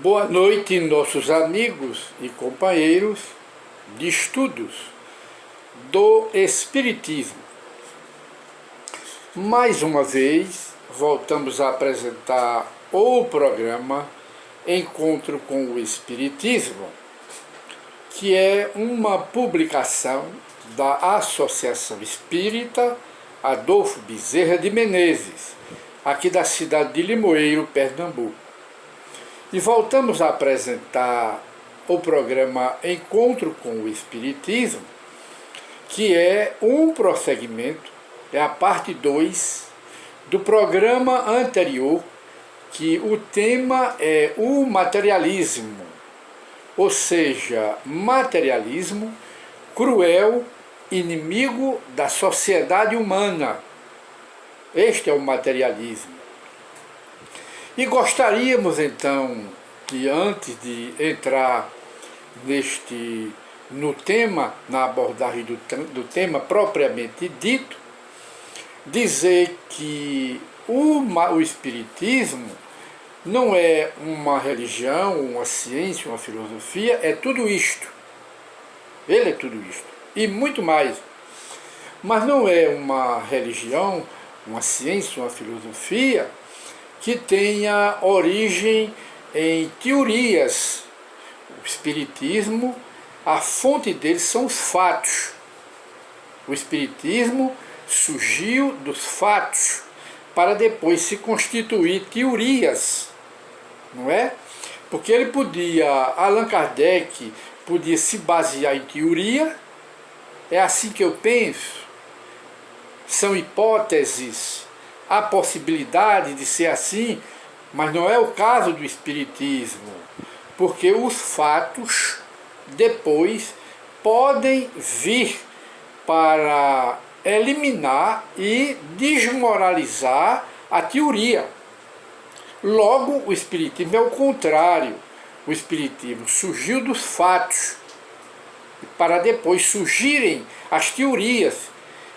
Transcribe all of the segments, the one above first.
Boa noite, nossos amigos e companheiros de estudos do Espiritismo. Mais uma vez, voltamos a apresentar o programa Encontro com o Espiritismo, que é uma publicação da Associação Espírita Adolfo Bezerra de Menezes, aqui da cidade de Limoeiro, Pernambuco. E voltamos a apresentar o programa Encontro com o Espiritismo, que é um prosseguimento, é a parte 2 do programa anterior, que o tema é o materialismo, ou seja, materialismo cruel, inimigo da sociedade humana. Este é o materialismo. E gostaríamos então que, antes de entrar no tema, na abordagem do tema propriamente dito, dizer que o Espiritismo não é uma religião, uma ciência, uma filosofia, é tudo isto. Ele é tudo isto e muito mais. Mas não é uma religião, uma ciência, uma filosofia que tenha origem em teorias. O Espiritismo, a fonte dele são os fatos. O Espiritismo surgiu dos fatos para depois se constituir teorias, não é? Porque ele Allan Kardec podia se basear em teoria, é assim que eu penso, são hipóteses, há possibilidade de ser assim, mas não é o caso do Espiritismo, porque os fatos depois podem vir para eliminar e desmoralizar a teoria. Logo, o Espiritismo é o contrário. O Espiritismo surgiu dos fatos, para depois surgirem as teorias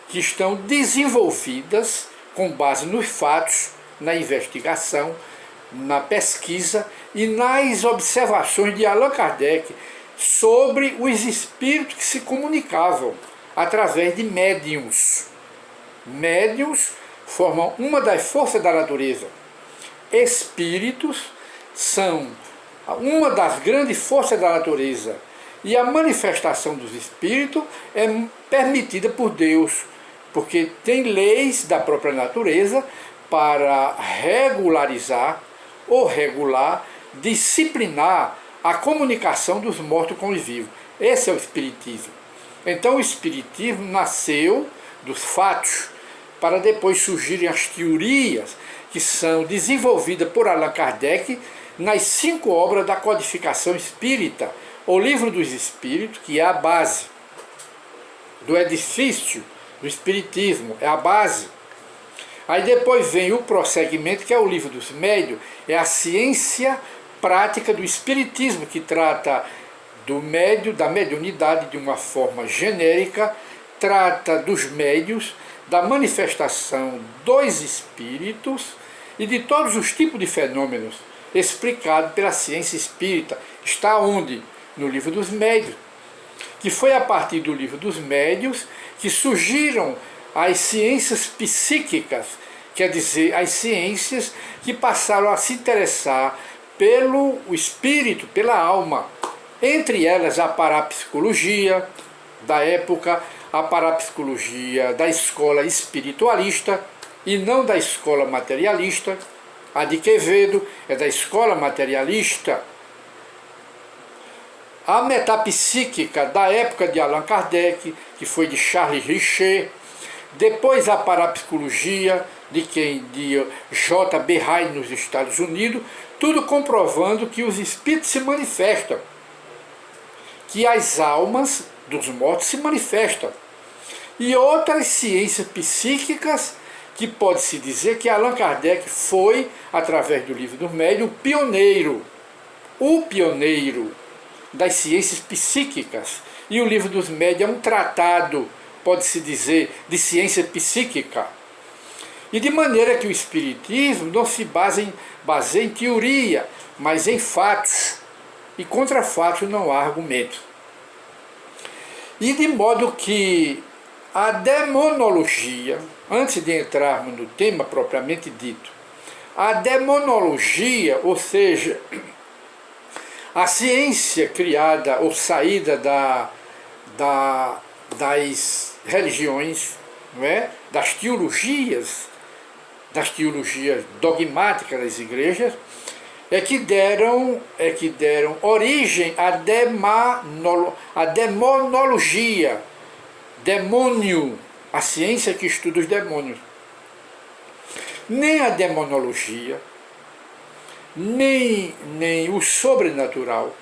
que estão desenvolvidas com base nos fatos, na investigação, na pesquisa e nas observações de Allan Kardec sobre os espíritos que se comunicavam através de médiuns. Médiuns formam uma das forças da natureza. Espíritos são uma das grandes forças da natureza. E a manifestação dos espíritos é permitida por Deus, porque tem leis da própria natureza para regularizar ou regular, disciplinar a comunicação dos mortos com os vivos. Esse é o Espiritismo. Então o Espiritismo nasceu dos fatos, para depois surgirem as teorias que são desenvolvidas por Allan Kardec nas 5 obras da codificação espírita, o Livro dos Espíritos, que é a base do edifício do Espiritismo, é a base. Aí depois vem o prosseguimento, que é o Livro dos Médiuns, é a ciência prática do Espiritismo, que trata da mediunidade de uma forma genérica, trata dos médiuns, da manifestação dos espíritos e de todos os tipos de fenômenos explicado pela ciência espírita. Está onde? No Livro dos Médiuns, que foi a partir do Livro dos Médiuns que surgiram as ciências psíquicas, quer dizer, as ciências que passaram a se interessar pelo espírito, pela alma. Entre elas a parapsicologia da época, a parapsicologia da escola espiritualista e não da escola materialista. A de Quevedo é da escola materialista. A metapsíquica da época de Allan Kardec, que foi de Charles Richer. Depois a parapsicologia de J.B. Hyde nos Estados Unidos, tudo comprovando que os espíritos se manifestam, que as almas dos mortos se manifestam. E outras ciências psíquicas que pode-se dizer que Allan Kardec foi, através do Livro dos Médiuns, o pioneiro das ciências psíquicas. E o Livro dos Médiuns é um tratado, pode-se dizer, de ciência psíquica. E de maneira que o Espiritismo não se baseia em teoria, mas em fatos. E contra fatos não há argumento. E de modo que a demonologia, antes de entrarmos no tema propriamente dito, a demonologia, ou seja, a ciência criada ou saída das religiões, não é? Das teologias dogmáticas das igrejas, é que deram origem à demonologia, demônio, a ciência que estuda os demônios. Nem a demonologia, nem o sobrenatural,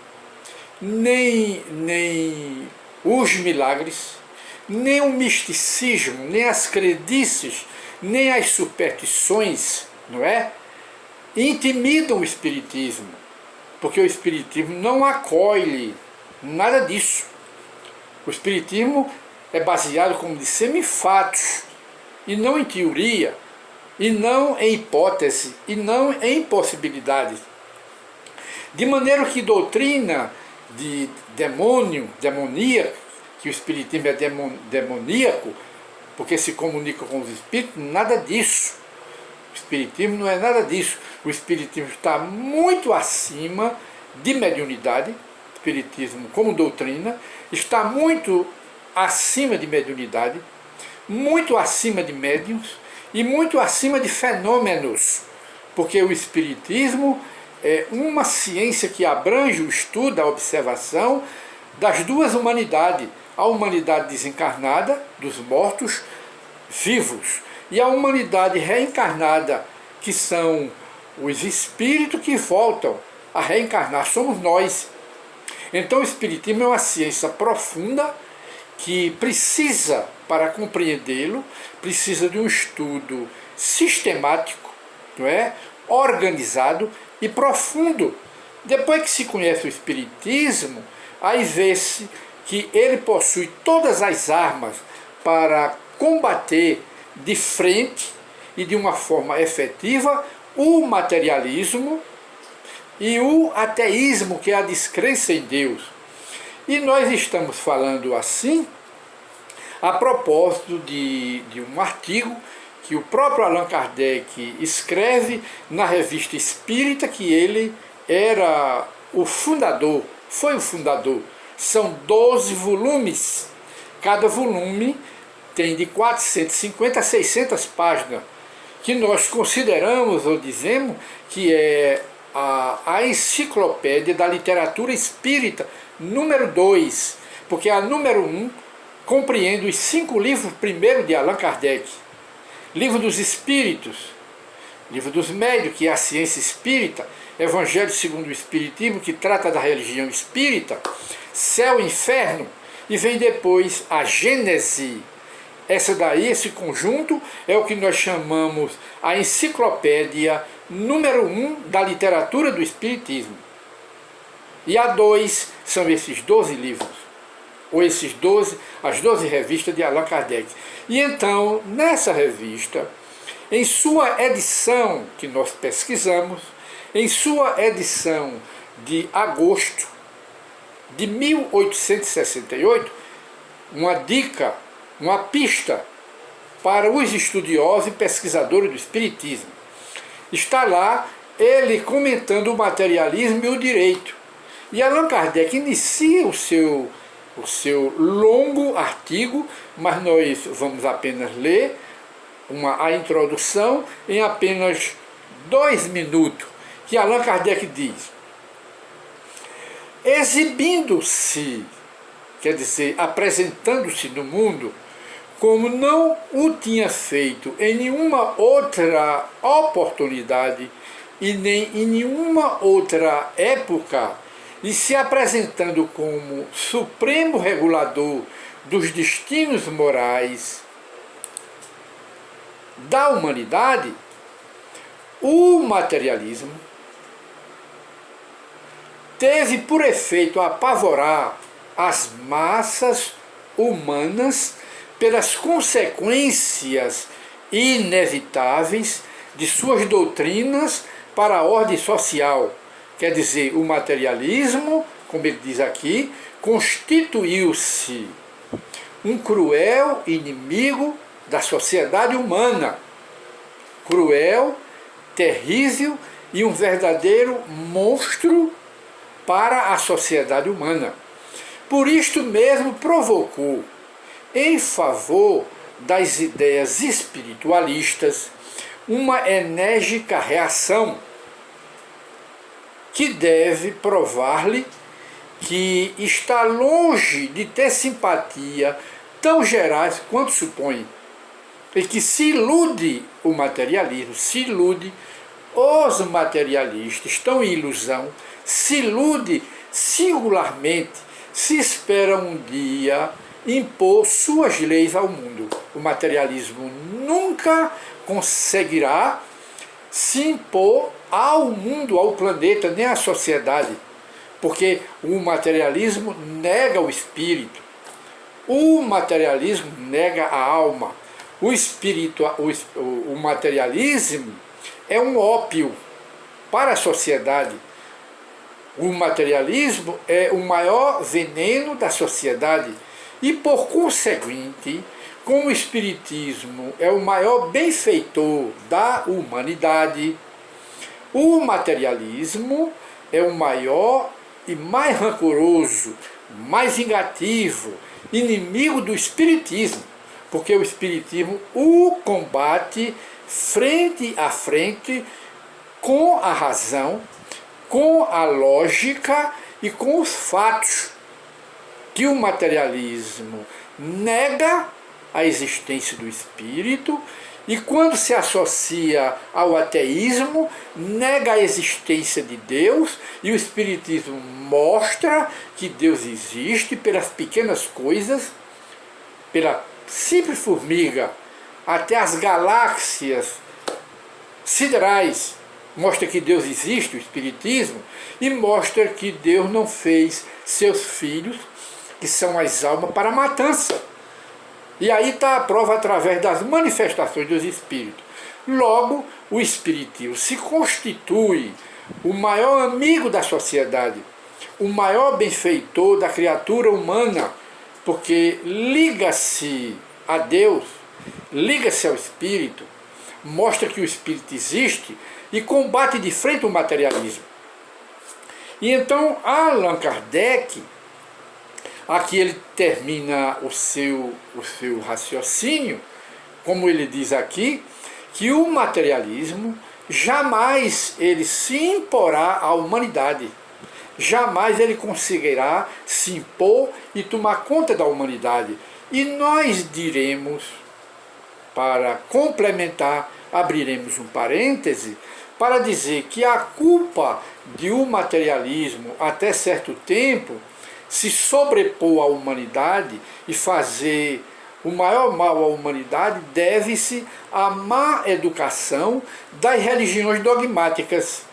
nem os milagres, nem o misticismo, nem as crendices, nem as superstições, não é? Intimidam o Espiritismo, porque o Espiritismo não acolhe nada disso. O Espiritismo é baseado, como dissemos, em fatos, e não em teoria, e não em hipótese, e não em possibilidades. De maneira que doutrina de demoníaca, que o Espiritismo é demoníaco, porque se comunica com os espíritos, nada disso. O Espiritismo não é nada disso. O Espiritismo está muito acima de mediunidade. O Espiritismo, como doutrina, está muito acima de mediunidade, muito acima de médiuns e muito acima de fenômenos, porque o Espiritismo é uma ciência que abrange o estudo, a observação das duas humanidades, a humanidade desencarnada, dos mortos vivos, e a humanidade reencarnada, que são os espíritos que voltam a reencarnar, somos nós. Então o Espiritismo é uma ciência profunda que precisa, para compreendê-lo, precisa de um estudo sistemático, não é? Organizado e profundo. Depois que se conhece o Espiritismo, aí vê-se que ele possui todas as armas para combater de frente e de uma forma efetiva o materialismo e o ateísmo, que é a descrença em Deus. E nós estamos falando assim a propósito de um artigo que o próprio Allan Kardec escreve na Revista Espírita, que ele era o fundador, foi o fundador. São 12 volumes, cada volume tem de 450 a 600 páginas, que nós consideramos ou dizemos que é a enciclopédia da literatura espírita número 2, porque a número 1 compreende os 5 livros primeiros de Allan Kardec. Livro dos Espíritos, Livro dos Médios, que é a ciência espírita, Evangelho segundo o Espiritismo, que trata da religião espírita, Céu e Inferno, e vem depois a Gênese. Esse conjunto é o que nós chamamos a enciclopédia número 1 da literatura do Espiritismo. E a 2 são esses 12 livros, ou as 12 revistas de Allan Kardec. E então, nessa revista, em sua edição que nós pesquisamos, em sua edição de agosto de 1868, uma dica, uma pista para os estudiosos e pesquisadores do Espiritismo. Está lá ele comentando o materialismo e o direito. E Allan Kardec inicia o seu longo artigo, mas nós vamos apenas ler a introdução em apenas 2 minutos, que Allan Kardec diz: exibindo-se, quer dizer, apresentando-se no mundo, como não o tinha feito em nenhuma outra oportunidade e nem em nenhuma outra época, e se apresentando como supremo regulador dos destinos morais da humanidade, o materialismo teve por efeito apavorar as massas humanas pelas consequências inevitáveis de suas doutrinas para a ordem social. Quer dizer, o materialismo, como ele diz aqui, constituiu-se um cruel inimigo da sociedade humana. Cruel, terrível e um verdadeiro monstro para a sociedade humana. Por isto mesmo provocou, em favor das ideias espiritualistas, uma enérgica reação que deve provar-lhe que está longe de ter simpatia tão gerais quanto supõe, e que se ilude o materialismo, se ilude os materialistas, estão em ilusão, se ilude singularmente, se espera um dia impor suas leis ao mundo. O materialismo nunca conseguirá se impor ao mundo, ao planeta, nem à sociedade, porque o materialismo nega o espírito, o materialismo nega a alma, o materialismo é um ópio para a sociedade. O materialismo é o maior veneno da sociedade e, por conseguinte, como o espiritismo é o maior benfeitor da humanidade, o materialismo é o maior e mais rancoroso, mais vingativo, inimigo do espiritismo, porque o espiritismo o combate frente a frente com a razão, com a lógica e com os fatos, que o materialismo nega a existência do espírito e, quando se associa ao ateísmo, nega a existência de Deus, e o espiritismo mostra que Deus existe pelas pequenas coisas, pela simples formiga, até as galáxias siderais. Mostra que Deus existe, o espiritismo, e mostra que Deus não fez seus filhos, que são as almas, para a matança. E aí está a prova através das manifestações dos espíritos. Logo, o espiritismo se constitui o maior amigo da sociedade, o maior benfeitor da criatura humana, porque liga-se a Deus, liga-se ao espírito, mostra que o espírito existe e combate de frente o materialismo. E então Allan Kardec, aqui ele termina o seu raciocínio, como ele diz aqui, que o materialismo jamais ele se imporá à humanidade, jamais ele conseguirá se impor e tomar conta da humanidade. E nós diremos, para complementar, abriremos um parêntese, para dizer que a culpa de o materialismo, até certo tempo, se sobrepor à humanidade e fazer o maior mal à humanidade, deve-se à má educação das religiões dogmáticas,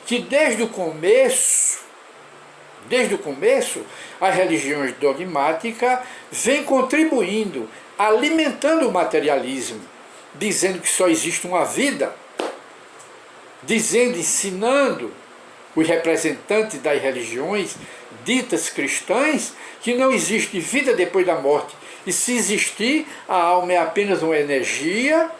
que desde o começo, as religiões dogmáticas vêm contribuindo, alimentando o materialismo, dizendo que só existe uma vida, ensinando os representantes das religiões ditas cristãs que não existe vida depois da morte. E se existir, a alma é apenas uma energia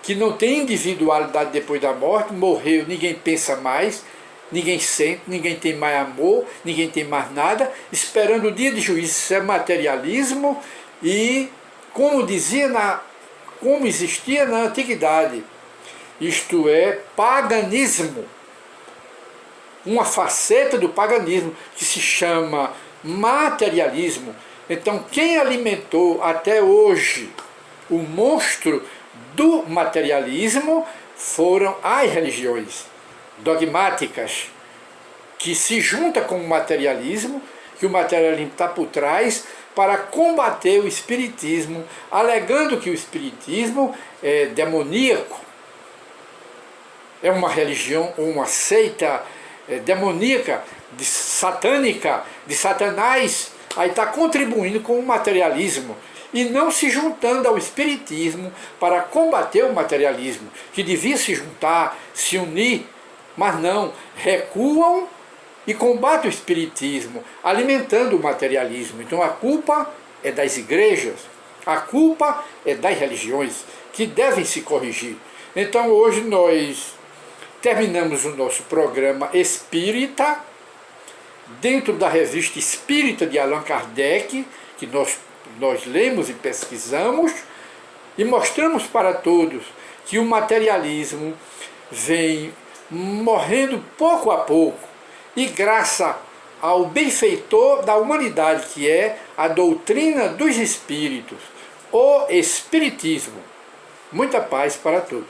que não tem individualidade depois da morte, morreu, ninguém pensa mais, ninguém sente, ninguém tem mais amor, ninguém tem mais nada, esperando o dia de juízo. Isso é materialismo e, como existia na antiguidade, isto é paganismo, uma faceta do paganismo que se chama materialismo. Então, quem alimentou até hoje o monstro do materialismo foram as religiões dogmáticas, que se juntam com o materialismo, que o materialismo está por trás, para combater o espiritismo, alegando que o espiritismo é demoníaco, é uma religião ou uma seita demoníaca, satânica, de Satanás. Aí está contribuindo com o materialismo. e não se juntando ao espiritismo para combater o materialismo, que devia se juntar, se unir, mas não, recuam e combatem o espiritismo, alimentando o materialismo. Então a culpa é das igrejas, a culpa é das religiões, que devem se corrigir. Então hoje nós terminamos o nosso programa espírita, dentro da revista Espírita de Allan Kardec, que nós lemos e pesquisamos, e mostramos para todos que o materialismo vem morrendo pouco a pouco, e graças ao benfeitor da humanidade, que é a doutrina dos espíritos, o Espiritismo. Muita paz para todos.